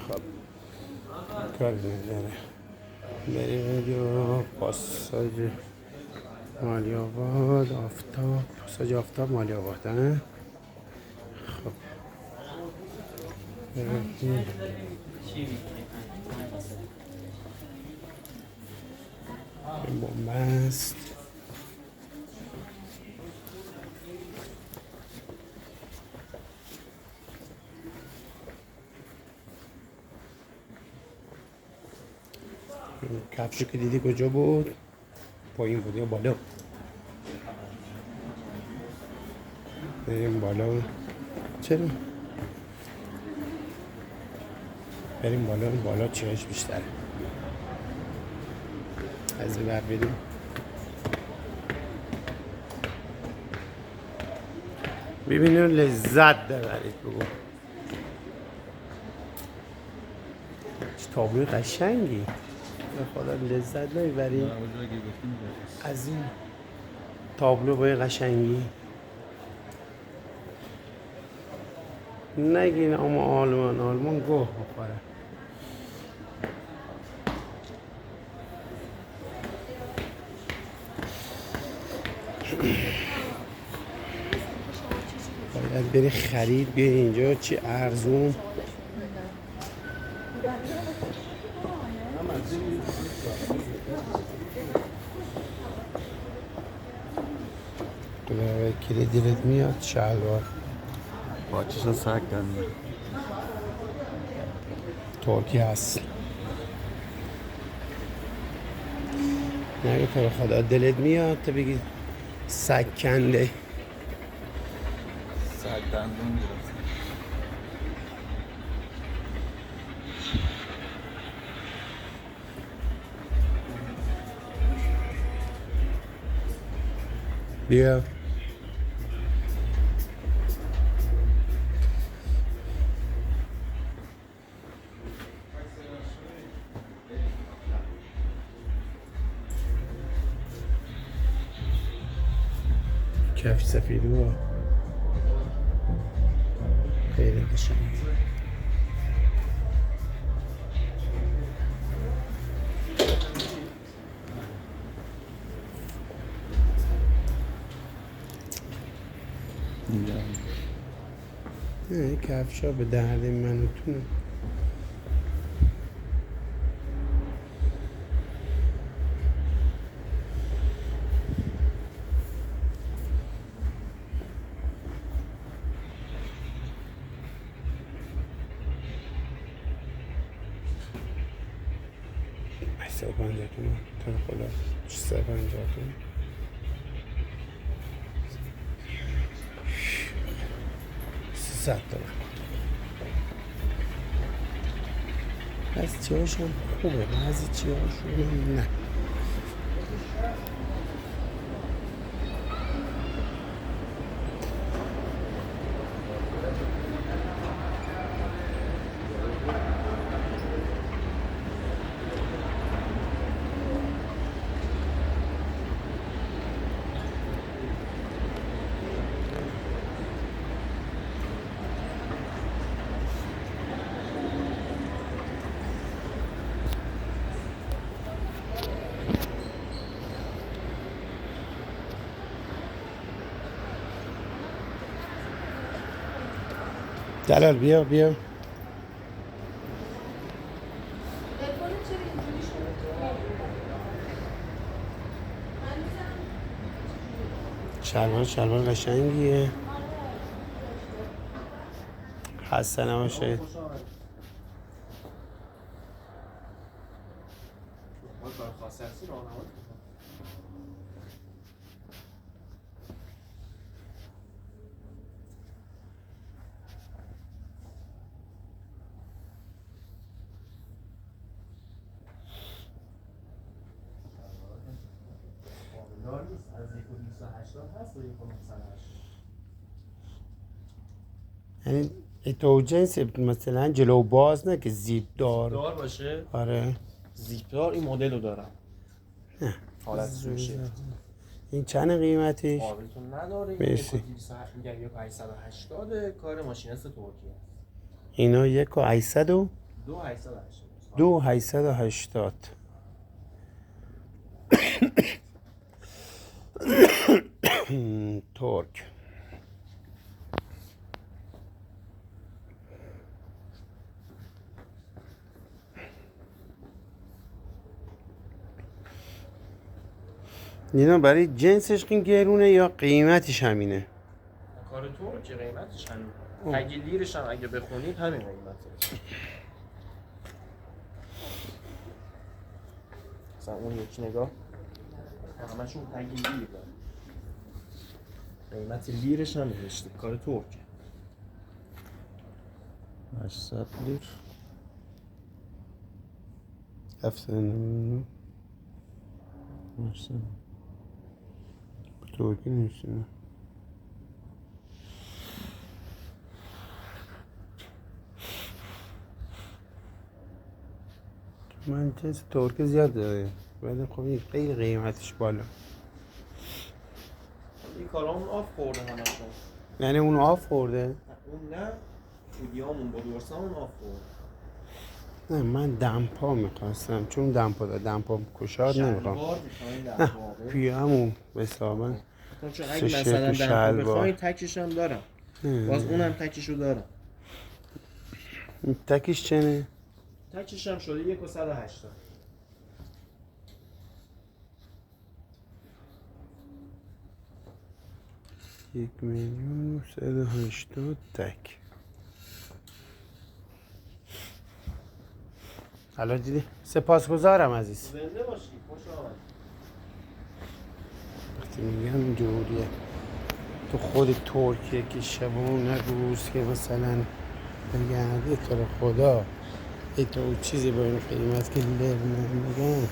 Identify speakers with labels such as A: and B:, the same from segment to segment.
A: خب کاری نداره. بریم اینجا پاساژ مالی آباد آفتاب، پاساژ آفتاب مالی آباد. خب بریم این بومبست. کفشو که دیدی کجا بود؟ پایین بود یا بالا؟ بریم بالا. چرا؟ بریم بالا. بالا چیهش بیشتره. از این بر بریم. ببینیم لذت ببرید. بگو چه تابلو قشنگی. به خدا لذت نمیبری از این تابلو با قشنگی؟ نگین اما آلمان گوه بخوره. باید بری خرید. بیا اینجا چی ارزون. کلی دیرت میاد شلوار
B: پاچشون سگ کنده
A: ترکی هست. نگه تو به خدا دلت میاد تو بگی سگ کنده.
B: سگ دندون گرفت.
A: بیا کفش سفیدی با خیلی قشنگ. نه کفش ها به درد من و تو. ایسا 50 تومن تا خدا 350 تومن. $300. بعضی چیهاش هم خوبه بعضی چیهاشون نه. جلال بیا شلوار قشنگیه. خسته نباشید. یعنی تو جنس مثلا جلو باز نه که زیپ دار
B: باشه.
A: آره
B: زیپ دار این مدل رو دارم.
A: نه
B: حالت میشه.
A: این چند قیمتش؟
B: قابلتون نداره.
A: مرسی.
B: میگن 880 کار ماشینست ترکیه.
A: اینا 1 و 800 و
B: 2880.
A: 2880. ترک. اینا برای جنسش گرونه یا قیمتش همینه؟
B: کار ترک قیمتش همین. تگ لیرش هم اگه بخونید همین قیمته. مثلا اون یکی نگاه همشون تگ لیر داره. قیمت لیرش هم نوشته کار ترک.
A: 800 لیر. 700. ترکی نیست. من جنس ترکی زیاد داره ولی خب این خیلی قیمتش بالا.
B: این کارا اون آف خورده همشون.
A: یعنی اون آف خورده؟
B: اون نه چودیامون با دورسامون آف خورده.
A: نه من دمپا میخواستم چون دمپا کشار نمیخوام.
B: شلوار میخواین در
A: نه
B: واقع.
A: پیامو حسابا
B: چون اگه مثلا دمپا بخواین تکش هم دارم. باز اونم تکشو دارم.
A: تکش چنه؟
B: تکش هم شده 180.
A: یک میلیون و 180 تک. حالا دیدی؟ سپاسگزارم عزیز.
B: زنده باشی. خوش آمد.
A: وقتی میگم جوریه تو خود ترکیه که شبون نگوز که مثلا بگرده تو رو خدا ای تو چیزی با این قیمت که لر نمیگن.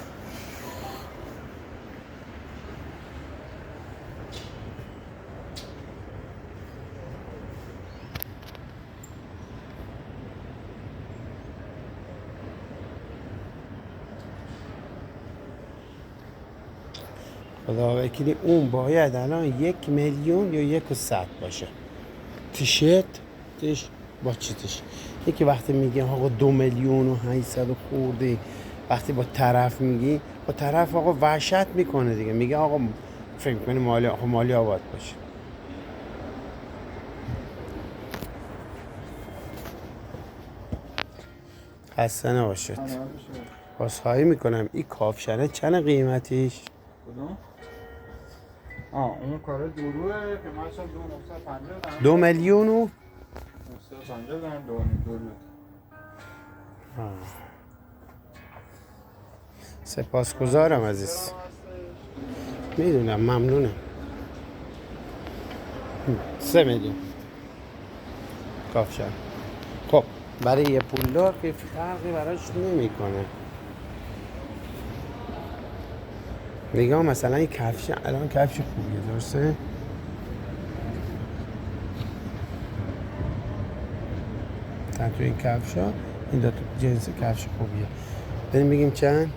A: خدا وکیلی اون باید الان 1 میلیون یا 100 باشه. تیشرتش با چیزش یکی وقتی میگه آقا 2 میلیون و 800 خورده وقتی با طرف میگی با طرف آقا وحشت میکنه دیگه میگه آقا فکر کنی مالی آباد باشه. خسته نباشید. بازخواهی میکنم این کافشنه چند قیمتیش؟
C: کدوم؟ اون کار دوروه قیمتش هم 2950 دارم.
A: 2 میلیون و
C: 950 دارم دورو.
A: سپاسگزارم عزیز. میدونم ممنونم. 3 میلیون کافشن. خب برای یه پولدار که فرقی براش نمیکنه. نگاه مثلا این کفش الان کفش خوبیه درسته؟ تا تو این کفش ها این دو تا جنس کفش خوبیه. بریم بگیم چند؟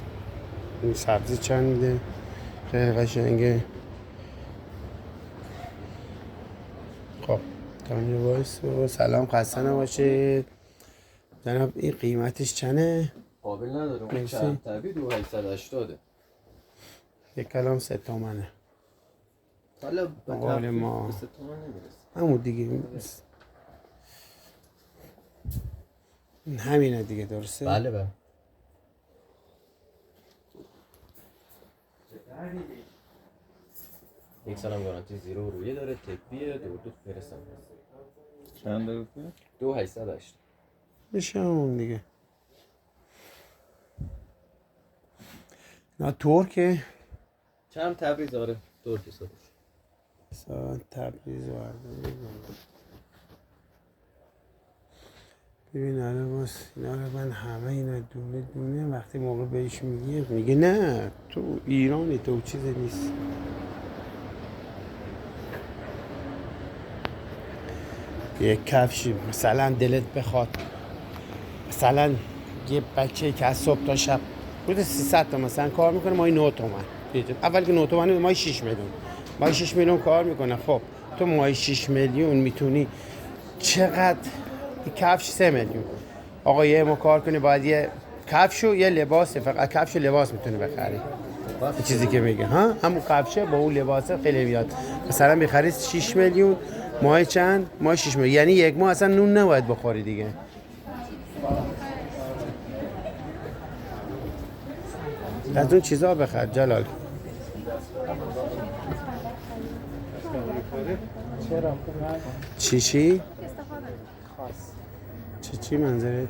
A: این سبزی چند میده؟ خیلی قشنگه. خب تا اینجا وایسو. سلام خسته نباشید جناب. این قیمتش چنده؟
D: قابل نداره اون
A: مرسی.
D: چند طبی 2880
A: یک کلام 3 تومنه.
D: حالا
A: قال ما.
D: به 3 تومن نمیرسه.
A: همون دیگه همینه دیگه درسته؟
D: بله بله. یک سال هم گارانتی زیرو رویه داره. طبیه دو فرستم.
C: چند گفتی؟
D: 2880
A: میشه همون دیگه. نه ترکه
D: چند تبریز داره ترک حسابش.
A: ساعت تبریز وارده. ببین الان باز اینا رو من همه اینا دونه دونه وقتی موقع بهش میگه نه تو ایرانی تو چیزی نیست. یک کفشی مثلا دلت بخواد مثلا یه بچه که از صبح تا شب بوده 300 تا مثلا کار میکنه ماهی 9 تومن. اول که 9 تومن ماهی 6 میلیون. ماهی 6 میلیون کار میکنه. خب تو ماهی 6 میلیون میتونی چقدر کفش 3 میلیون آقا یه ما کار کنی باید یه کفش و یه لباس، فقط کفش و لباس میتونی بخری. این چیزی که میگه ها همون کفشه با اون لباسه خیلی میاد. مثلا بخری 6 میلیون، ماه چند؟ ماه 6 میلیون، یعنی یک ماه اصلا نون نباید بخوری دیگه. از اون چیزا بخر جلال. چی؟ چی منظرت؟